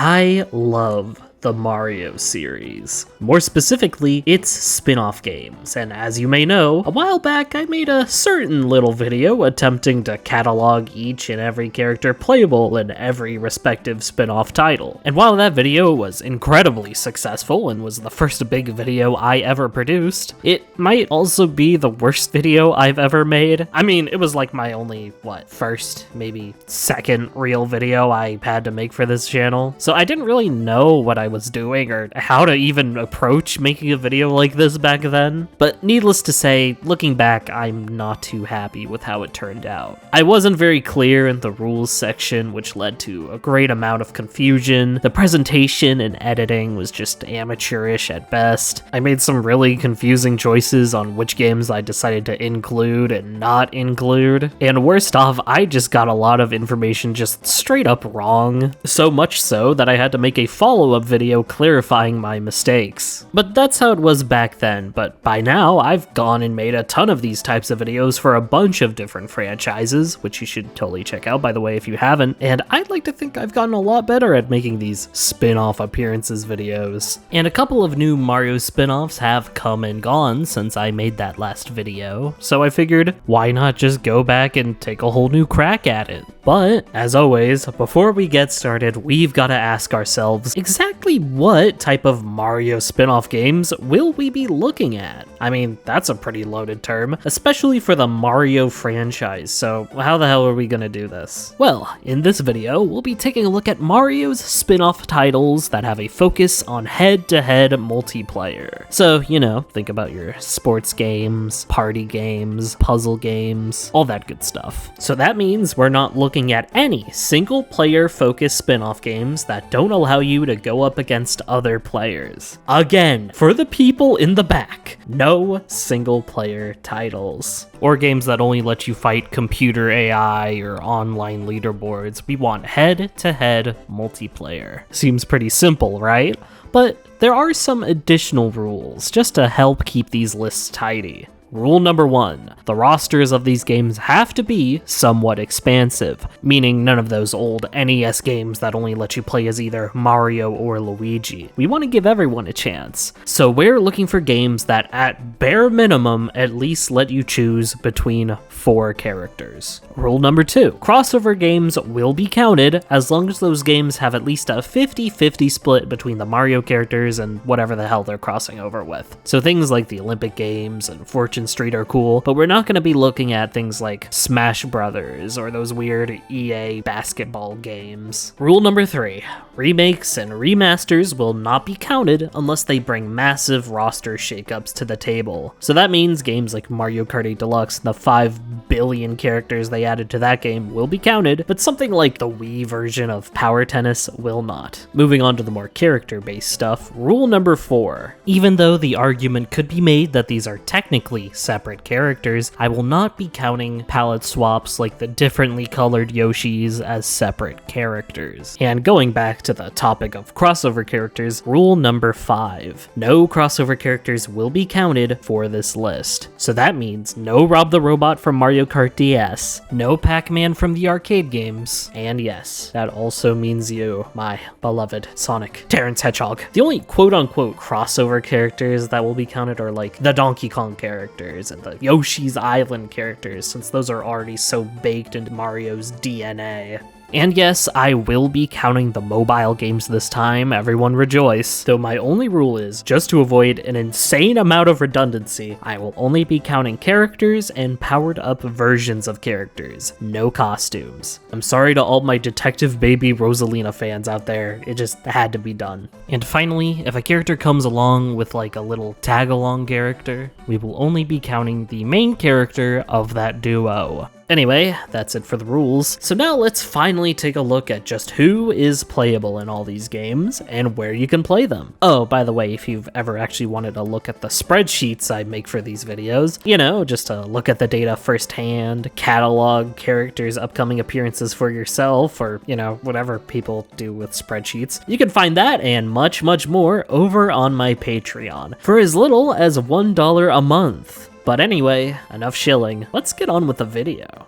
I love the Mario series. More specifically, its spin-off games, and as you may know, a while back I made a certain little video attempting to catalog each and every character playable in every respective spin-off title. And while that video was incredibly successful and was the first big video I ever produced, it might also be the worst video I've ever made. I mean, it was like my only, first, maybe second real video I had to make for this channel, so I didn't really know what I was doing or how to even approach making a video like this back then. But needless to say, looking back, I'm not too happy with how it turned out. I wasn't very clear in the rules section, which led to a great amount of confusion. The presentation and editing was just amateurish at best. I made some really confusing choices on which games I decided to include and not include. And worst off, I just got a lot of information just straight up wrong. So much so that I had to make a follow-up video clarifying my mistakes. But that's how it was back then, but by now I've gone and made a ton of these types of videos for a bunch of different franchises, which you should totally check out by the way if you haven't, and I'd like to think I've gotten a lot better at making these spin-off appearances videos. And a couple of new Mario spin-offs have come and gone since I made that last video, so I figured why not just go back and take a whole new crack at it. But, as always, before we get started, we've got to ask ourselves exactly what type of Mario spin-off games will we be looking at? I mean, that's a pretty loaded term, especially for the Mario franchise, so how the hell are we gonna do this? Well, in this video, we'll be taking a look at Mario's spin-off titles that have a focus on head-to-head multiplayer. So, you know, think about your sports games, party games, puzzle games, all that good stuff. So that means we're not looking at any single-player focused spin-off games that don't allow you to go up against other players. Again, for the people in the back, no single-player titles. Or games that only let you fight computer AI or online leaderboards. We want head-to-head multiplayer. Seems pretty simple, right? But there are some additional rules just to help keep these lists tidy. Rule number 1, the rosters of these games have to be somewhat expansive, meaning none of those old NES games that only let you play as either Mario or Luigi. We want to give everyone a chance, so we're looking for games that at bare minimum at least let you choose between 4 characters. Rule number 2, crossover games will be counted as long as those games have at least a 50-50 split between the Mario characters and whatever the hell they're crossing over with. So things like the Olympic Games and Fortune Street are cool, but we're not going to be looking at things like Smash Brothers or those weird EA basketball games. Rule number 3, remakes and remasters will not be counted unless they bring massive roster shakeups to the table. So that means games like Mario Kart 8 Deluxe and the 5 billion characters they added to that game will be counted, but something like the Wii version of Power Tennis will not. Moving on to the more character-based stuff, rule number 4. Even though the argument could be made that these are technically separate characters, I will not be counting palette swaps like the differently colored Yoshis as separate characters. And going back to the topic of crossover characters, rule number 5. No crossover characters will be counted for this list. So that means no Rob the Robot from Mario Kart DS, no Pac-Man from the arcade games, and yes, that also means you, my beloved Sonic, Terrence Hedgehog. The only quote-unquote crossover characters that will be counted are like the Donkey Kong characters and the Yoshi's Island characters, since those are already so baked into Mario's DNA. And yes, I will be counting the mobile games this time, everyone rejoice, though my only rule is, just to avoid an insane amount of redundancy, I will only be counting characters and powered up versions of characters, no costumes. I'm sorry to all my Detective Baby Rosalina fans out there, it just had to be done. And finally, if a character comes along with like a little tag-along character, we will only be counting the main character of that duo. Anyway, that's it for the rules. So now let's finally take a look at just who is playable in all these games and where you can play them. Oh, by the way, if you've ever actually wanted to look at the spreadsheets I make for these videos, you know, just to look at the data firsthand, catalog characters' upcoming appearances for yourself, or, you know, whatever people do with spreadsheets, you can find that and much, much more over on my Patreon for as little as $1 a month. But anyway, enough shilling, let's get on with the video.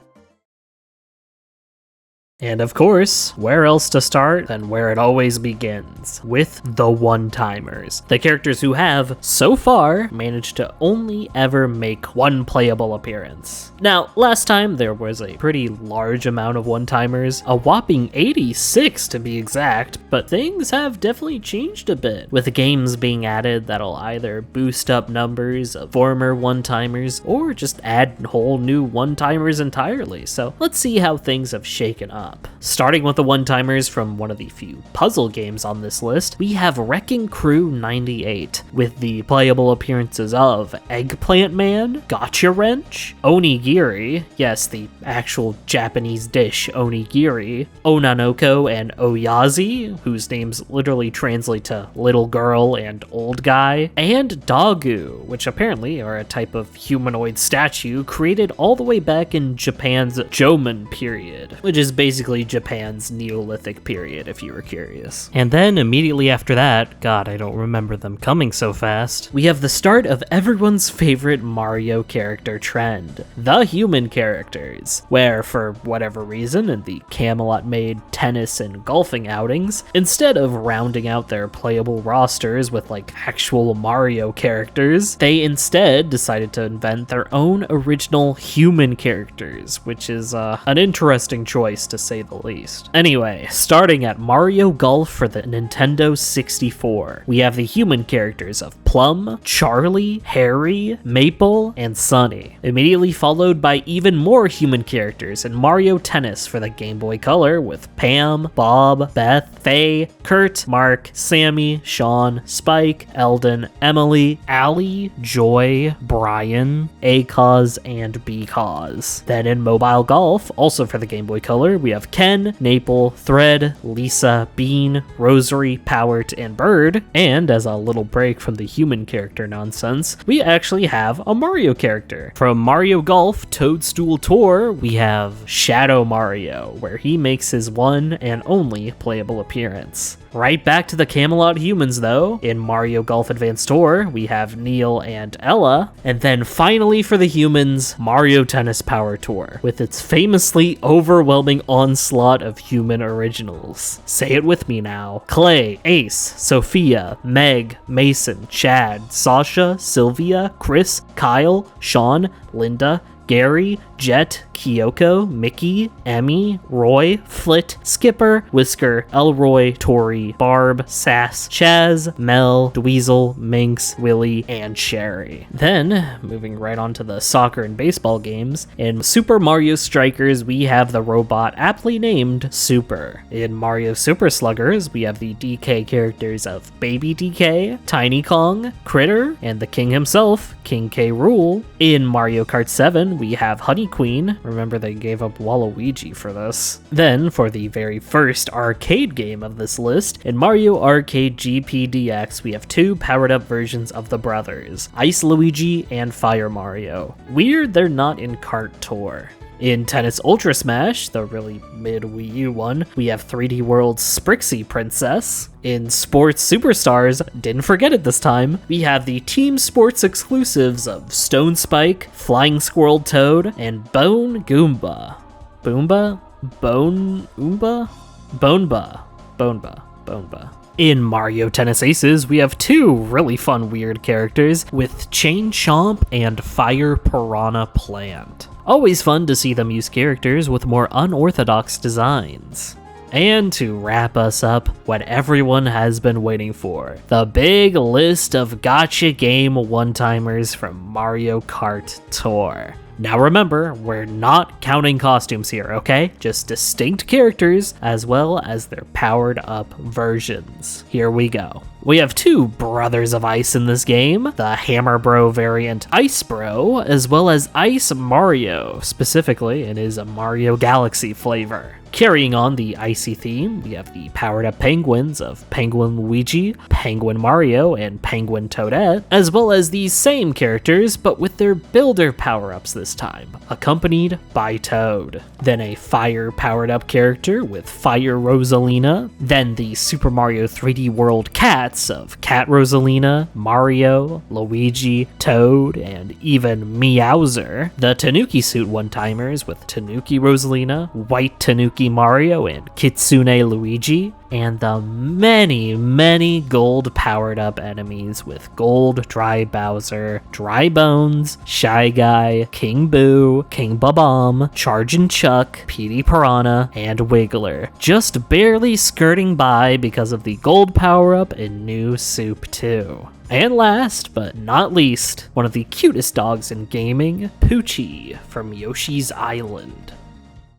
And of course, where else to start than where it always begins, with the one-timers. The characters who have, so far, managed to only ever make one playable appearance. Now, last time there was a pretty large amount of one-timers, a whopping 86 to be exact, but things have definitely changed a bit, with games being added that'll either boost up numbers of former one-timers, or just add whole new one-timers entirely, so let's see how things have shaken up. Starting with the one-timers from one of the few puzzle games on this list, we have Wrecking Crew 98, with the playable appearances of Eggplant Man, Gotcha Wrench, Onigiri, yes, the actual Japanese dish Onigiri, Onanoko and Oyazi, whose names literally translate to little girl and old guy, and Dagu, which apparently are a type of humanoid statue created all the way back in Japan's Jomon period, which is basically Japan's Neolithic period, if you were curious. And then immediately after that, God, I don't remember them coming so fast, we have the start of everyone's favorite Mario character trend, the human characters, where for whatever reason in the Camelot-made tennis and golfing outings, instead of rounding out their playable rosters with like actual Mario characters, they instead decided to invent their own original human characters, which is an interesting choice to say the least. Anyway, starting at Mario Golf for the Nintendo 64, we have the human characters of Plum, Charlie, Harry, Maple, and Sunny, immediately followed by even more human characters in Mario Tennis for the Game Boy Color with Pam, Bob, Beth, Faye, Kurt, Mark, Sammy, Sean, Spike, Eldon, Emily, Allie, Joy, Brian, A-Cause, and B-Cause. Then in Mobile Golf, also for the Game Boy Color, we have Ken, Naple, Thread, Lisa, Bean, Rosary, Powert, and Bird. And as a little break from the human character nonsense, we actually have a Mario character. From Mario Golf Toadstool Tour, we have Shadow Mario, where he makes his one and only playable appearance. Right back to the Camelot humans though. In Mario Golf Advance Tour, we have Neil and Ella. And then finally for the humans, Mario Tennis Power Tour, with its famously overwhelming onslaught of human originals. Say it with me now. Clay, Ace, Sophia, Meg, Mason, Chad, Sasha, Sylvia, Chris, Kyle, Sean, Linda, Gary, Jet, Kyoko, Mickey, Emmy, Roy, Flit, Skipper, Whisker, Elroy, Tori, Barb, Sass, Chaz, Mel, Dweezil, Minx, Willie, and Sherry. Then, moving right on to the soccer and baseball games, in Super Mario Strikers, we have the robot aptly named Super. In Mario Super Sluggers, we have the DK characters of Baby DK, Tiny Kong, Critter, and the king himself, King K. Rool. In Mario Kart 7, we have Honey Queen. Remember, they gave up Waluigi for this. Then, for the very first arcade game of this list, in Mario Arcade GP DX, we have two powered-up versions of the brothers, Ice Luigi and Fire Mario. Weird they're not in Kart Tour. In Tennis Ultra Smash, the really mid Wii U one, we have 3D World's Sprixie Princess. In Sports Superstars, didn't forget it this time, we have the Team Sports exclusives of Stone Spike, Flying Squirrel Toad, and Bone Goomba. Boomba? Bone Oomba? Boneba. In Mario Tennis Aces, we have two really fun weird characters with Chain Chomp and Fire Piranha Plant. Always fun to see them use characters with more unorthodox designs. And to wrap us up, what everyone has been waiting for, the big list of gacha game one-timers from Mario Kart Tour. Now remember, we're not counting costumes here, okay? Just distinct characters as well as their powered up versions. Here we go. We have two Brothers of Ice in this game, the Hammer Bro variant Ice Bro, as well as Ice Mario, specifically in his Mario Galaxy flavor. Carrying on the icy theme, we have the powered-up penguins of Penguin Luigi, Penguin Mario, and Penguin Toadette, as well as these same characters, but with their builder power-ups this time, accompanied by Toad. Then a fire powered-up character with Fire Rosalina, then the Super Mario 3D World cat, cats of Cat Rosalina, Mario, Luigi, Toad, and even Meowser. The Tanuki suit one-timers with Tanuki Rosalina, White Tanuki Mario, and Kitsune Luigi. And the many gold powered up enemies with Gold Dry Bowser, Dry Bones, Shy Guy, King Boo, King Babam, Chargin' Chuck, Petey Piranha, and Wiggler, just barely skirting by because of the gold power up in New Soup 2. And last but not least, one of the cutest dogs in gaming, Poochie from Yoshi's Island.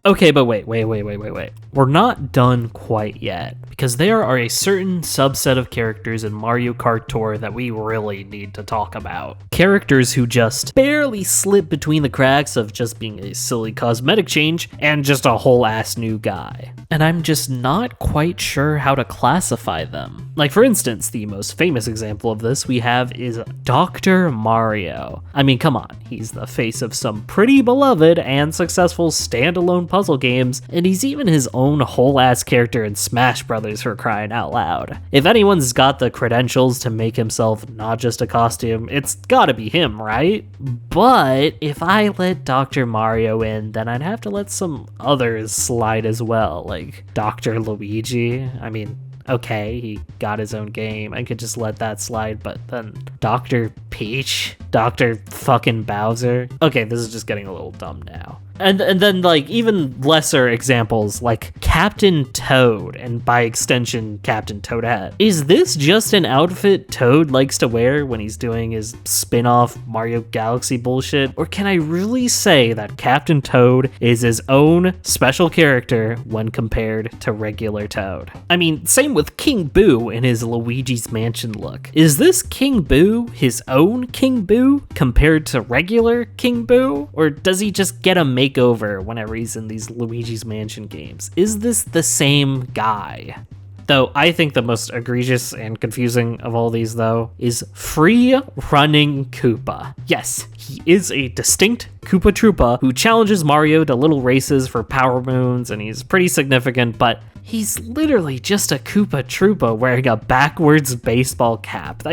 Okay, but wait. We're not done quite yet, because there are a certain subset of characters in Mario Kart Tour that we really need to talk about. Characters who just barely slip between the cracks of just being a silly cosmetic change and just a whole ass new guy. And I'm just not quite sure how to classify them. Like, for instance, the most famous example of this we have is Dr. Mario. I mean, come on, he's the face of some pretty beloved and successful standalone puzzle games, and he's even his own whole-ass character in Smash Brothers, for crying out loud. If anyone's got the credentials to make himself not just a costume, it's gotta be him, right? But if I let Dr. Mario in, then I'd have to let some others slide as well, like Dr. Luigi. I mean, okay, he got his own game, I could just let that slide, but then Dr. Peach? Dr. fucking Bowser? Okay, this is just getting a little dumb now. And then, like, even lesser examples, like Captain Toad, and by extension, Captain Toadette. Is this just an outfit Toad likes to wear when he's doing his spin-off Mario Galaxy bullshit? Or can I really say that Captain Toad is his own special character when compared to regular Toad? I mean, same with King Boo in his Luigi's Mansion look. Is this King Boo his own King Boo compared to regular King Boo? Or does he just get a makeover whenever he's in these Luigi's Mansion games? Is this the same guy? Though I think the most egregious and confusing of all these, though, is Free Running Koopa. Yes, he is a distinct Koopa Troopa who challenges Mario to little races for power moons, and he's pretty significant, but he's literally just a Koopa Troopa wearing a backwards baseball cap.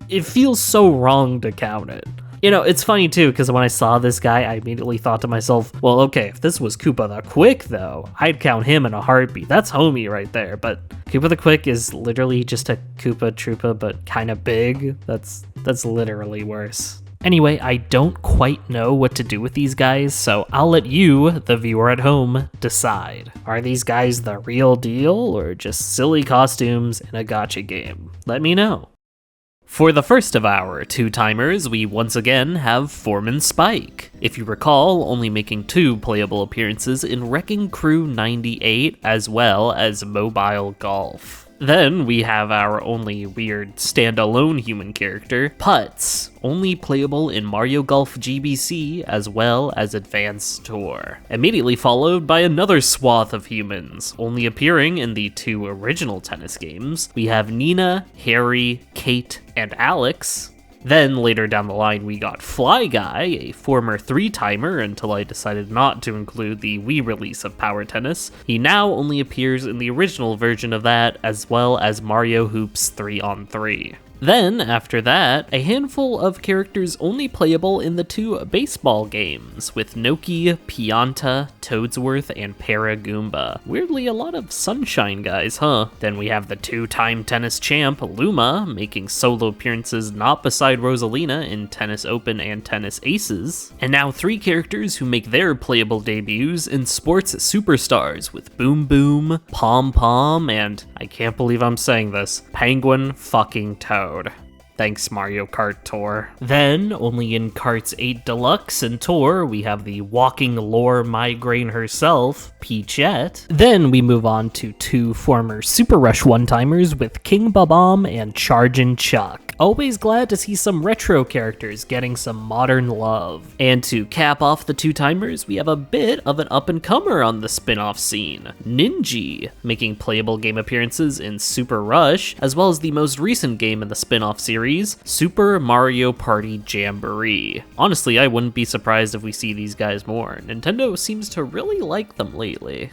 It feels so wrong to count it. You know, it's funny too, because when I saw this guy, I immediately thought to myself, well, okay, if this was Koopa the Quick, though, I'd count him in a heartbeat. That's homie right there. But Koopa the Quick is literally just a Koopa Troopa, but kind of big. That's literally worse. Anyway, I don't quite know what to do with these guys, so I'll let you, the viewer at home, decide. Are these guys the real deal, or just silly costumes in a gacha game? Let me know. For the first of our two-timers, we once again have Foreman Spike. If you recall, only making 2 playable appearances in Wrecking Crew 98 as well as Mobile Golf. Then we have our only weird standalone human character, Putz, only playable in Mario Golf GBC as well as Advanced Tour. Immediately followed by another swath of humans, only appearing in the 2 original tennis games. We have Nina, Harry, Kate, and Alex. Then later down the line we got Fly Guy, a former 3-timer until I decided not to include the Wii release of Power Tennis. He now only appears in the original version of that, as well as Mario Hoops 3-on-3. Then, after that, a handful of characters only playable in the 2 baseball games, with Noki, Pianta, Toadsworth, and Paragoomba. Weirdly, a lot of Sunshine guys, huh? Then we have the 2-time tennis champ, Luma, making solo appearances not beside Rosalina in Tennis Open and Tennis Aces. And now 3 characters who make their playable debuts in Sports Superstars, with Boom Boom, Pom Pom, and, I can't believe I'm saying this, Penguin fucking Toad. Thanks, Mario Kart Tour. Then, only in Karts 8 Deluxe and Tour, we have the walking lore migraine herself, Peachette. Then we move on to 2 former Super Rush one-timers with King Babam and Chargin' Chuck. Always glad to see some retro characters getting some modern love. And to cap off the 2-timers, we have a bit of an up-and-comer on the spin-off scene, Ninji, making playable game appearances in Super Rush, as well as the most recent game in the spin-off series, Super Mario Party Jamboree. Honestly, I wouldn't be surprised if we see these guys more. Nintendo seems to really like them lately.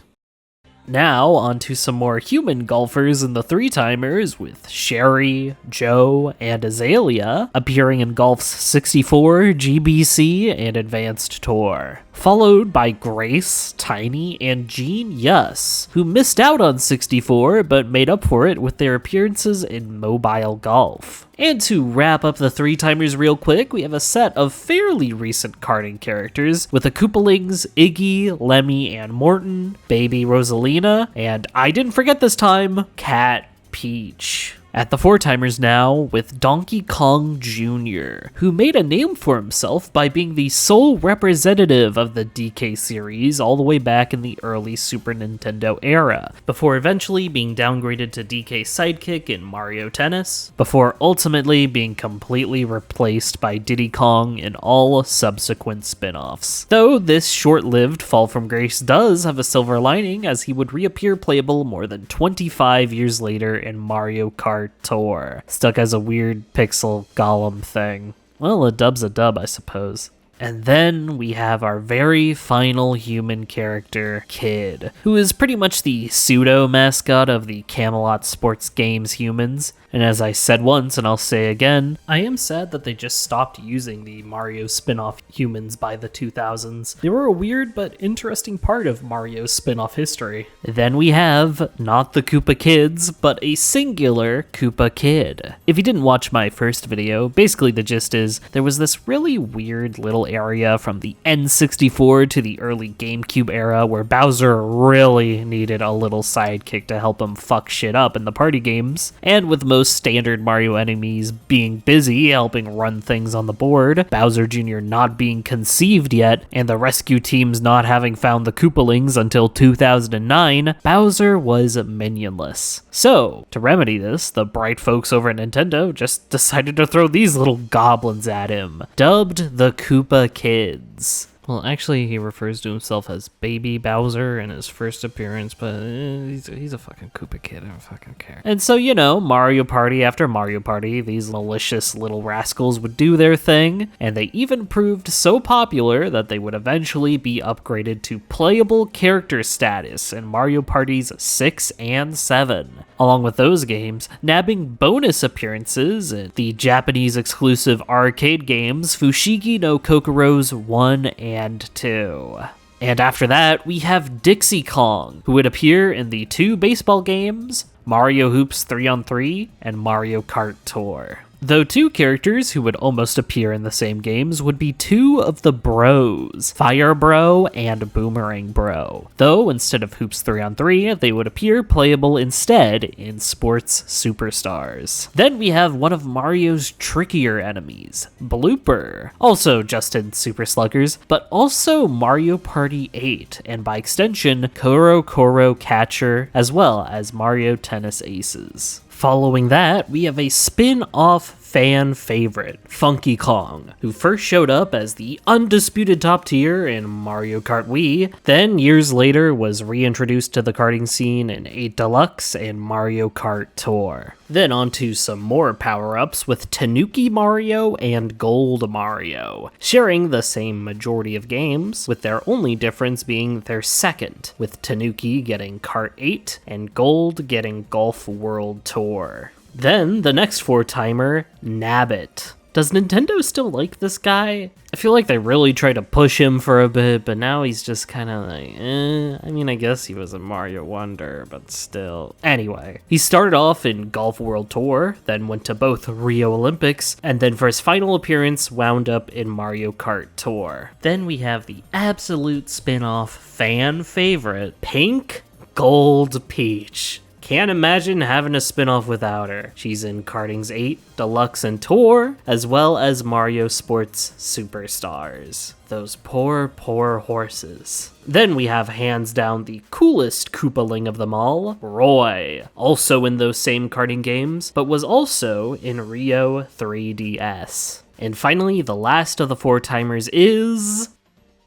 Now, on to some more human golfers in the three-timers, with Sherry, Joe, and Azalea appearing in Golf's 64, GBC, and Advanced Tour. Followed by Grace, Tiny, and Jean Yuss, who missed out on 64 but made up for it with their appearances in Mobile Golf. And to wrap up the three-timers real quick, we have a set of fairly recent karting characters with the Koopalings, Iggy, Lemmy, and Morton, Baby Rosalina, and I didn't forget this time, Cat Peach. At the four-timers now, with Donkey Kong Jr., who made a name for himself by being the sole representative of the DK series all the way back in the early Super Nintendo era, before eventually being downgraded to DK Sidekick in Mario Tennis, before ultimately being completely replaced by Diddy Kong in all subsequent spin-offs. Though this short-lived fall from grace does have a silver lining, as he would reappear playable more than 25 years later in Mario Kart Tour, stuck as a weird pixel golem thing. Well, a dub's a dub, I suppose. And then we have our very final human character, Kid, who is pretty much the pseudo-mascot of the Camelot Sports Games humans. And as I said once, and I'll say again, I am sad that they just stopped using the Mario spin-off humans by the 2000s. They were a weird but interesting part of Mario's spin-off history. Then we have, not the Koopa Kids, but a singular Koopa Kid. If you didn't watch my first video, basically the gist is, there was this really weird little area from the N64 to the early GameCube era where Bowser really needed a little sidekick to help him fuck shit up in the party games, and with most standard Mario enemies being busy helping run things on the board, Bowser Jr. not being conceived yet, and the rescue teams not having found the Koopalings until 2009, Bowser was minionless. So, to remedy this, the bright folks over at Nintendo just decided to throw these little goblins at him, dubbed the Koopa Kids. Well, actually, he refers to himself as Baby Bowser in his first appearance, but he's a fucking Koopa Kid, I don't fucking care. And so, you know, Mario Party after Mario Party, these malicious little rascals would do their thing, and they even proved so popular that they would eventually be upgraded to playable character status in Mario Parties 6 and 7. Along with those games, nabbing bonus appearances in the Japanese exclusive arcade games Fushigi no Kokoro's 1 and 2. And after that, we have Dixie Kong, who would appear in the two baseball games, Mario Hoops 3-on-3 and Mario Kart Tour. Though two characters who would almost appear in the same games would be two of the bros, Fire Bro and Boomerang Bro. Though instead of Hoops 3-on-3, they would appear playable instead in Sports Superstars. Then we have one of Mario's trickier enemies, Blooper, also just in Super Sluggers, but also Mario Party 8, and by extension, Koro Koro Catcher, as well as Mario Tennis Aces. Following that, we have a spin-off fan favorite, Funky Kong, who first showed up as the undisputed top tier in Mario Kart Wii, then years later was reintroduced to the karting scene in 8 Deluxe and Mario Kart Tour. Then on to some more power-ups with Tanuki Mario and Gold Mario, sharing the same majority of games, with their only difference being their second, with Tanuki getting Kart 8 and Gold getting Golf World Tour. Then, the next four-timer, Nabbit. Does Nintendo still like this guy? I feel like they really tried to push him for a bit, but now he's just kind of like, I mean, I guess he was a Mario Wonder, but still. Anyway, he started off in Golf World Tour, then went to both Rio Olympics, and then for his final appearance, wound up in Mario Kart Tour. Then we have the absolute spin-off fan favorite, Pink Gold Peach. Can't imagine having a spin-off without her. She's in Karting's 8, Deluxe, and Tour, as well as Mario Sports Superstars. Those poor, poor horses. Then we have hands down the coolest Koopaling of them all, Roy. Also in those same karting games, but was also in Rio 3DS. And finally, the last of the four-timers is...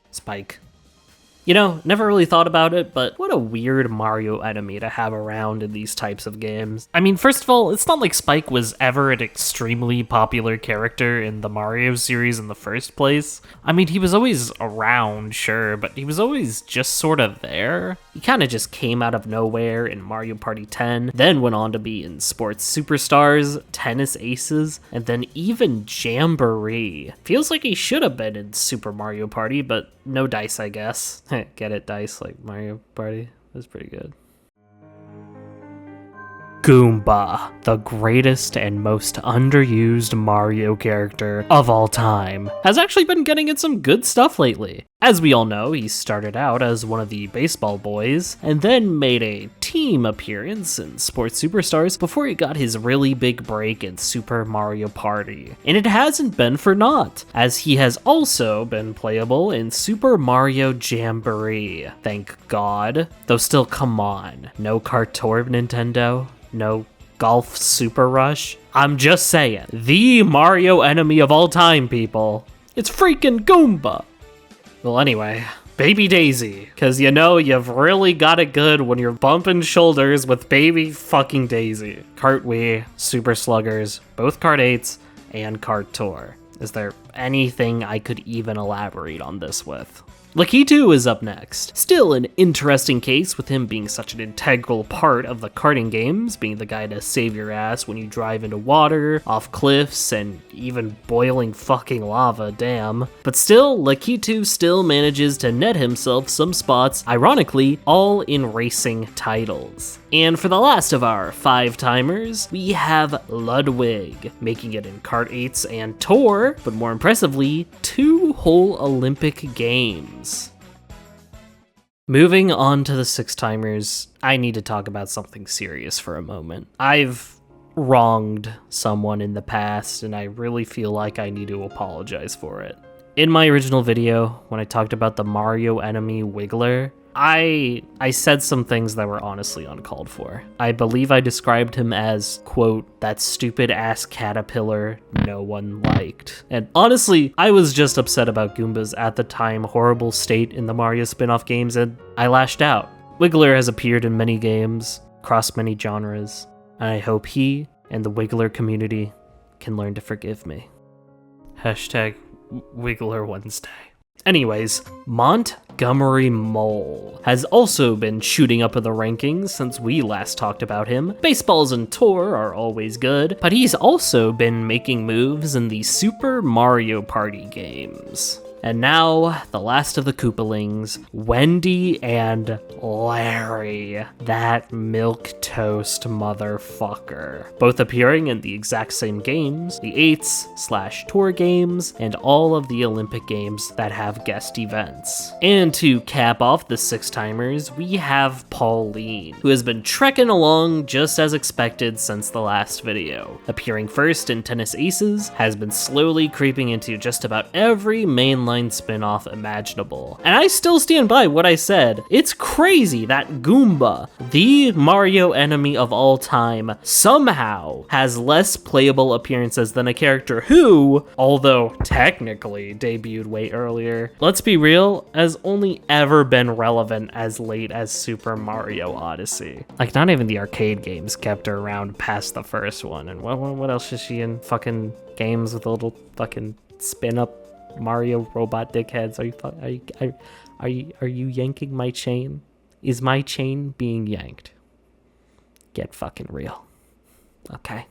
Spike. You know, never really thought about it, but what a weird Mario enemy to have around in these types of games. I mean, first of all, it's not like Spike was ever an extremely popular character in the Mario series in the first place. I mean, he was always around, sure, but he was always just sort of there. He kind of just came out of nowhere in Mario Party 10, then went on to be in Sports Superstars, Tennis Aces, and then even Jamboree. Feels like he should have been in Super Mario Party, but no dice, I guess. Get it, dice, like Mario Party? That's pretty good. Goomba, the greatest and most underused Mario character of all time, has actually been getting in some good stuff lately. As we all know, he started out as one of the baseball boys, and then made a team appearance in Sports Superstars before he got his really big break in Super Mario Party. And it hasn't been for naught, as he has also been playable in Super Mario Jamboree. Thank God. Though still, come on. No Kart Tour, Nintendo? No Golf Super Rush? I'm just saying, the Mario enemy of all time, people. It's freaking Goomba! Well, anyway, Baby Daisy, because you know you've really got it good when you're bumping shoulders with Baby fucking Daisy. Kart Wii, Super Sluggers, both Kart 8s, and Kart Tour. Is there anything I could even elaborate on this with? Lakitu is up next. Still an interesting case with him being such an integral part of the karting games, being the guy to save your ass when you drive into water, off cliffs, and even boiling fucking lava, damn. But still, Lakitu still manages to net himself some spots, ironically, all in racing titles. And for the last of our 5-timers, we have Ludwig, making it in Kart 8s and Tour, but more impressively, 2 whole Olympic Games. Moving on to the 6-timers, I need to talk about something serious for a moment. I've wronged someone in the past, and I really feel like I need to apologize for it. In my original video, when I talked about the Mario enemy Wiggler, I said some things that were honestly uncalled for. I believe I described him as, quote, that stupid ass caterpillar no one liked. And honestly, I was just upset about Goomba's at the time horrible state in the Mario spin-off games, and I lashed out. Wiggler has appeared in many games, across many genres, and I hope he and the Wiggler community can learn to forgive me. Hashtag Wiggler Wednesday. Anyways, Montgomery Mole has also been shooting up in the rankings since we last talked about him. Baseballs and Tour are always good, but he's also been making moves in the Super Mario Party games. And now, the last of the Koopalings, Wendy and Larry, that milquetoast motherfucker. Both appearing in the exact same games, the 8s/Tour games, and all of the Olympic games that have guest events. And to cap off the 6-timers, we have Pauline, who has been trekking along just as expected since the last video. Appearing first in Tennis Aces, has been slowly creeping into just about every mainline spin-off imaginable. And I still stand by what I said. It's crazy that Goomba, the Mario enemy of all time, somehow has less playable appearances than a character who, although technically debuted way earlier, let's be real, has only ever been relevant as late as Super Mario Odyssey. Like, not even the arcade games kept her around past the first one. And what else is she in? Fucking games with a little fucking spin-up Mario robot dickheads. Are you yanking my chain? Is my chain being yanked? Get fucking real. Okay.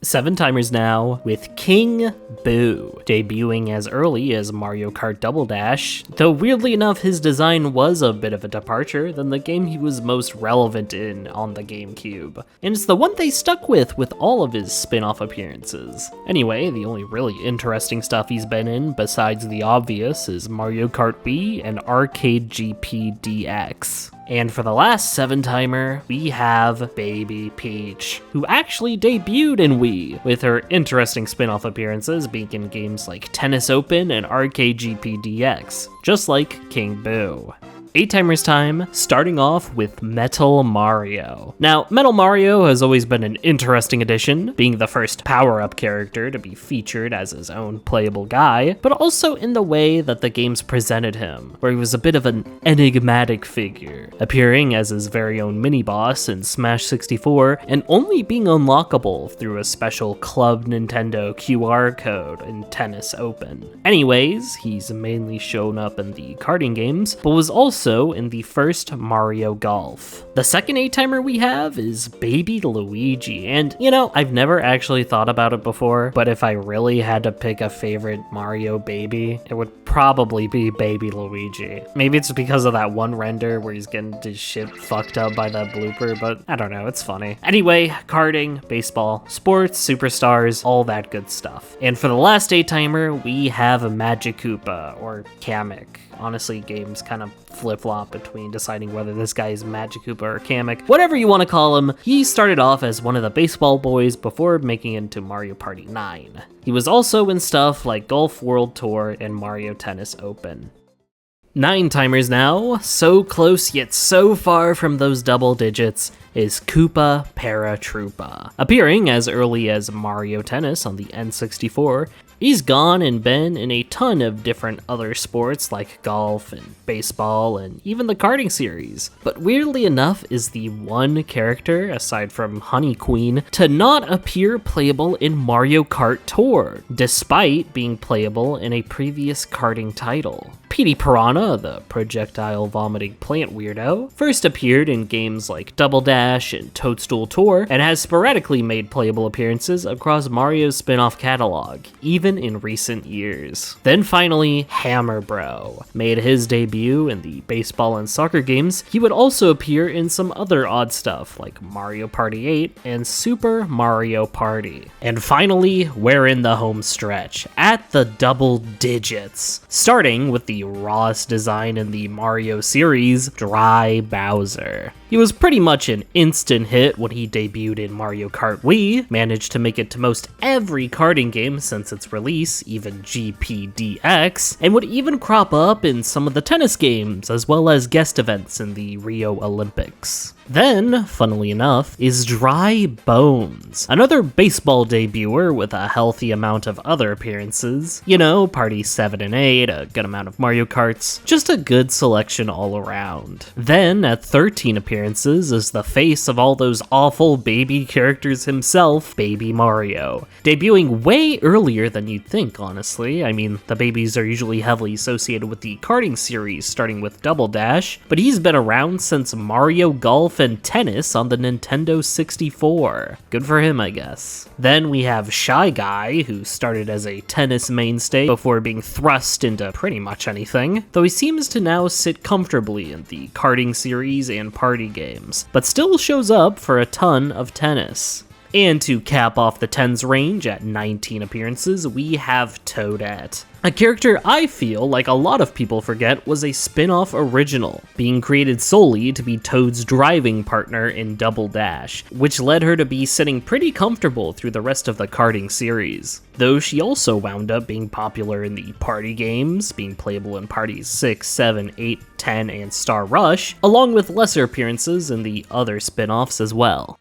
7-timers now, with King Boo, debuting as early as Mario Kart Double Dash, though weirdly enough his design was a bit of a departure than the game he was most relevant in on the GameCube, and it's the one they stuck with all of his spin-off appearances. Anyway, the only really interesting stuff he's been in, besides the obvious, is Mario Kart Wii and Arcade GP DX. And for the last 7-timer, we have Baby Peach, who actually debuted in Wii, with her interesting spin-off appearances being in games like Tennis Open and Arcade GP DX, just like King Boo. 8 timers time, starting off with Metal Mario. Now, Metal Mario has always been an interesting addition, being the first power-up character to be featured as his own playable guy, but also in the way that the games presented him, where he was a bit of an enigmatic figure, appearing as his very own mini-boss in Smash 64, and only being unlockable through a special Club Nintendo QR code in Tennis Open. Anyways, he's mainly shown up in the karting games, but was also in the first Mario Golf. The second 8-timer we have is Baby Luigi, and you know, I've never actually thought about it before, but if I really had to pick a favorite Mario baby, it would probably be Baby Luigi. Maybe it's because of that one render where he's getting his shit fucked up by that blooper, but I don't know, it's funny. Anyway, karting, baseball, sports, superstars, all that good stuff. And for the last 8-timer, we have Magikoopa, or Kamek. Honestly, games kind of flip-flop between deciding whether this guy is Magikoopa or Kamek. Whatever you want to call him, he started off as one of the baseball boys before making it into Mario Party 9. He was also in stuff like Golf World Tour and Mario Tennis Open. 9 timers now, so close yet so far from those double digits, is Koopa Paratroopa. Appearing as early as Mario Tennis on the N64, he's gone and been in a ton of different other sports like golf and baseball and even the karting series. But weirdly enough is the one character, aside from Honey Queen, to not appear playable in Mario Kart Tour, despite being playable in a previous karting title. Petey Piranha, the projectile vomiting plant weirdo, first appeared in games like Double Dash and Toadstool Tour, and has sporadically made playable appearances across Mario's spin-off catalog, even in recent years. Then finally, Hammer Bro made his debut in the baseball and soccer games. He would also appear in some other odd stuff like Mario Party 8 and Super Mario Party. And finally, we're in the home stretch, at the double digits, starting with the rawest design in the Mario series, Dry Bowser. He was pretty much an instant hit when he debuted in Mario Kart Wii, managed to make it to most every karting game since its release, even GPDX, and would even crop up in some of the tennis games, as well as guest events in the Rio Olympics. Then, funnily enough, is Dry Bones, another baseball debuter with a healthy amount of other appearances. You know, Party 7 and 8, a good amount of Mario Karts, just a good selection all around. Then, at 13 appearances, is the face of all those awful baby characters himself, Baby Mario. Debuting way earlier than you'd think, honestly. I mean, the babies are usually heavily associated with the karting series, starting with Double Dash, but he's been around since Mario Golf and Tennis on the Nintendo 64. Good for him, I guess. Then we have Shy Guy, who started as a tennis mainstay before being thrust into pretty much anything, though he seems to now sit comfortably in the karting series and party games, but still shows up for a ton of tennis. And to cap off the 10s range at 19 appearances, we have Toadette. A character I feel like a lot of people forget was a spin-off original, being created solely to be Toad's driving partner in Double Dash, which led her to be sitting pretty comfortable through the rest of the karting series. Though she also wound up being popular in the party games, being playable in Parties 6, 7, 8, 10, and Star Rush, along with lesser appearances in the other spin-offs as well.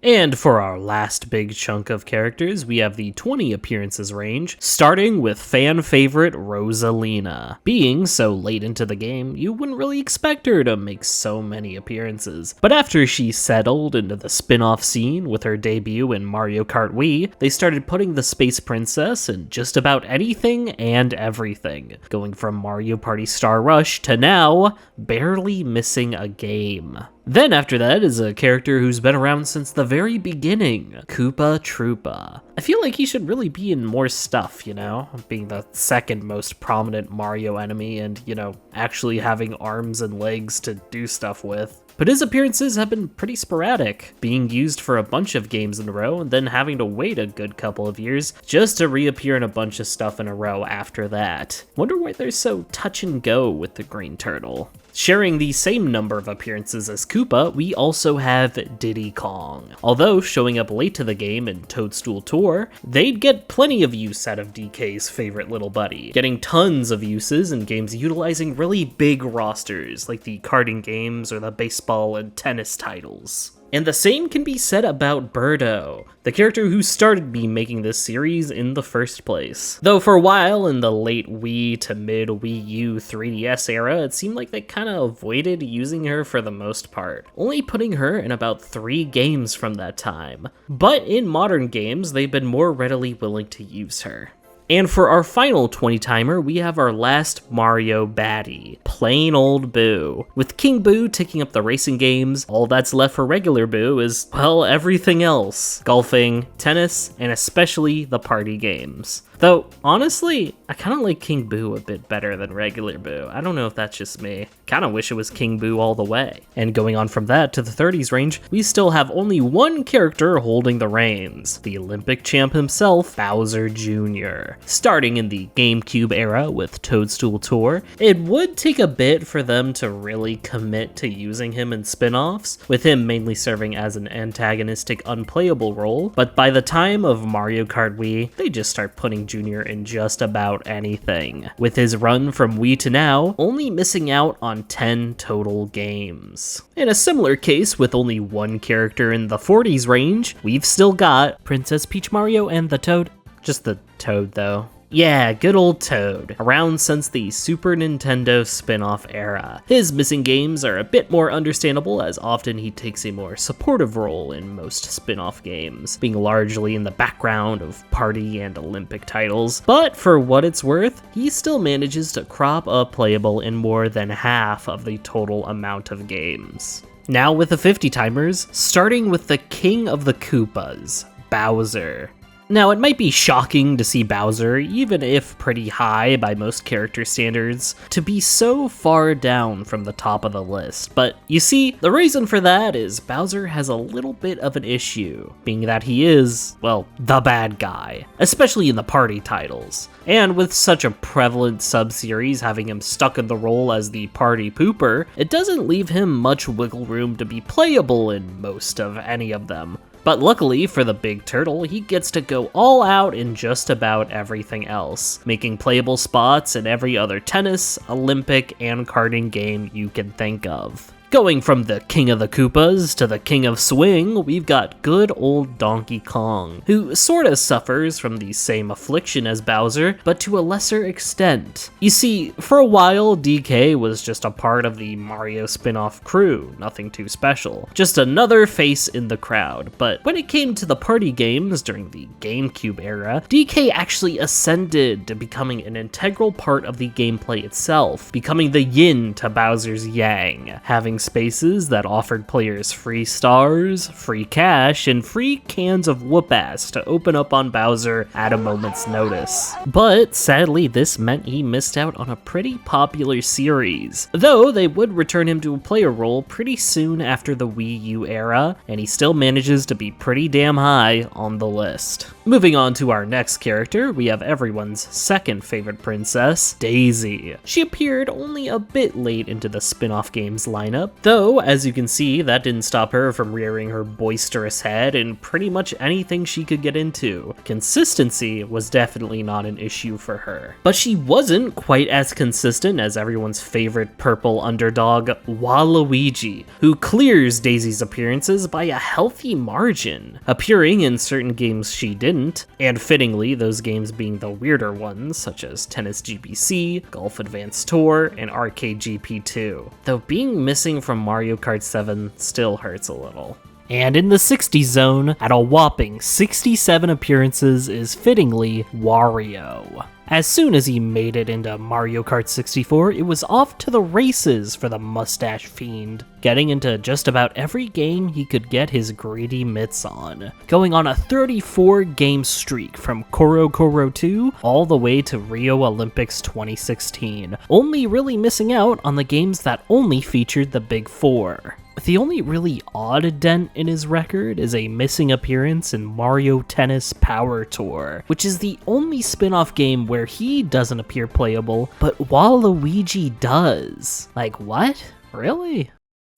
And for our last big chunk of characters, we have the 20 appearances range, starting with fan favorite Rosalina. Being so late into the game, you wouldn't really expect her to make so many appearances. But after she settled into the spin-off scene with her debut in Mario Kart Wii, they started putting the Space Princess in just about anything and everything, going from Mario Party Star Rush to now, barely missing a game. Then after that is a character who's been around since the very beginning, Koopa Troopa. I feel like he should really be in more stuff, you know, being the second most prominent Mario enemy and, you know, actually having arms and legs to do stuff with. but his appearances have been pretty sporadic, being used for a bunch of games in a row and then having to wait a good couple of years just to reappear in a bunch of stuff in a row after that. Wonder why they're so touch and go with the green turtle. Sharing the same number of appearances as Koopa, we also have Diddy Kong. Although showing up late to the game in Toadstool Tour, they'd get plenty of use out of DK's favorite little buddy, getting tons of uses in games utilizing really big rosters, like the karting games or the baseball and tennis titles. And the same can be said about Birdo, the character who started me making this series in the first place. Though for a while in the late Wii to mid Wii U 3DS era, it seemed like they kinda avoided using her for the most part, only putting her in about 3 games from that time. But in modern games, they've been more readily willing to use her. And for our final 20-timer, we have our last Mario baddie, plain old Boo. With King Boo taking up the racing games, all that's left for regular Boo is, well, everything else. Golfing, tennis, and especially the party games. Though, honestly, I kinda like King Boo a bit better than regular Boo. I don't know if that's just me. Kinda wish it was King Boo all the way. And going on from that to the 30s range, we still have only one character holding the reins, the Olympic champ himself, Bowser Jr. Starting in the GameCube era with Toadstool Tour, it would take a bit for them to really commit to using him in spin-offs, with him mainly serving as an antagonistic unplayable role, but by the time of Mario Kart Wii, they just start putting Jr. in just about anything, with his run from Wii to now only missing out on 10 total games. In a similar case with only one character in the 40s range, we've still got Princess Peach Mario and the Toad. Just the Toad though. Yeah, good old Toad, around since the Super Nintendo spin-off era. His missing games are a bit more understandable as often he takes a more supportive role in most spin-off games, being largely in the background of party and Olympic titles, but for what it's worth, he still manages to crop up playable in more than half of the total amount of games. Now with the 50-timers, starting with the King of the Koopas, Bowser. Now, it might be shocking to see Bowser, even if pretty high by most character standards, to be so far down from the top of the list, but you see, the reason for that is Bowser has a little bit of an issue, being that he is, well, the bad guy, especially in the party titles. And with such a prevalent sub-series having him stuck in the role as the party pooper, it doesn't leave him much wiggle room to be playable in most of any of them. But luckily for the big turtle, he gets to go all out in just about everything else, making playable spots in every other tennis, Olympic, and karting game you can think of. Going from the King of the Koopas to the King of Swing, we've got good old Donkey Kong, who sorta suffers from the same affliction as Bowser, but to a lesser extent. You see, for a while, DK was just a part of the Mario spin-off crew, nothing too special, just another face in the crowd, but when it came to the party games during the GameCube era, DK actually ascended to becoming an integral part of the gameplay itself, becoming the yin to Bowser's yang, having spaces that offered players free stars, free cash, and free cans of whoop-ass to open up on Bowser at a moment's notice. But sadly, this meant he missed out on a pretty popular series, though they would return him to a player role pretty soon after the Wii U era, and he still manages to be pretty damn high on the list. Moving on to our next character, we have everyone's second favorite princess, Daisy. She appeared only a bit late into the spin-off games lineup, though, as you can see, that didn't stop her from rearing her boisterous head in pretty much anything she could get into. Consistency was definitely not an issue for her. But she wasn't quite as consistent as everyone's favorite purple underdog, Waluigi, who clears Daisy's appearances by a healthy margin, appearing in certain games she didn't, and fittingly, those games being the weirder ones, such as Tennis GBC, Golf Advanced Tour, and Arcade GP2, though being missing from Mario Kart 7 still hurts a little. And in the 60s zone, at a whopping 67 appearances, is fittingly Wario. As soon as he made it into Mario Kart 64, it was off to the races for the mustache fiend, getting into just about every game he could get his greedy mitts on, going on a 34-game streak from Koro Koro 2 all the way to Rio Olympics 2016, only really missing out on the games that only featured the Big Four. The only really odd dent in his record is a missing appearance in Mario Tennis Power Tour, which is the only spin-off game where he doesn't appear playable, but Waluigi does. Like, what? Really?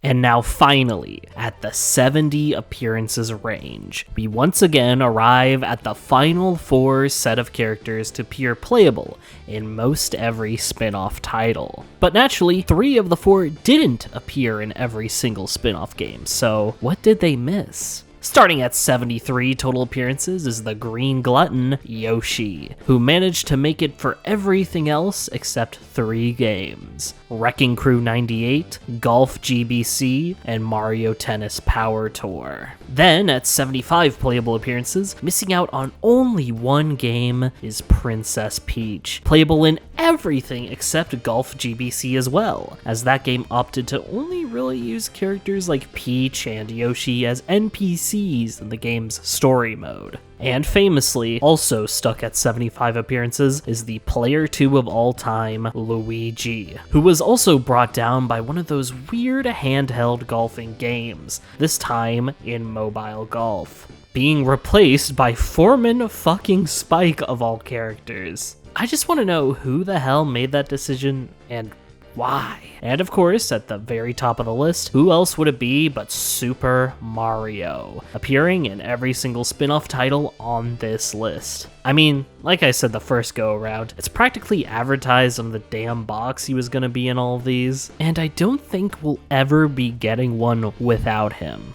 And now finally, at the 70 appearances range, we once again arrive at the final 4 set of characters to appear playable in most every spin-off title. But naturally, 3 of the 4 didn't appear in every single spin-off game, so what did they miss? Starting at 73 total appearances is the Green Glutton, Yoshi, who managed to make it for everything else except 3 games: Wrecking Crew 98, Golf GBC, and Mario Tennis Power Tour. Then, at 75 playable appearances, missing out on only 1 game is Princess Peach, playable in everything except Golf GBC as well, as that game opted to only really use characters like Peach and Yoshi as NPCs in the game's story mode. And famously, also stuck at 75 appearances, is the player 2 of all time, Luigi, who was also brought down by one of those weird handheld golfing games, this time in mobile golf, being replaced by Foreman fucking Spike of all characters. I just want to know who the hell made that decision and why? And of course, at the very top of the list, who else would it be but Super Mario, appearing in every single spin-off title on this list. I mean, like I said the first go around, it's practically advertised on the damn box he was gonna be in all of these, and I don't think we'll ever be getting one without him.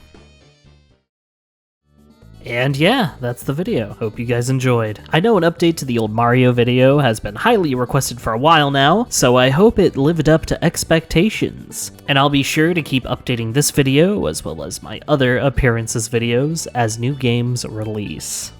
And yeah, that's the video. Hope you guys enjoyed. I know an update to the old Mario video has been highly requested for a while now, so I hope it lived up to expectations. And I'll be sure to keep updating this video as well as my other appearances videos as new games release.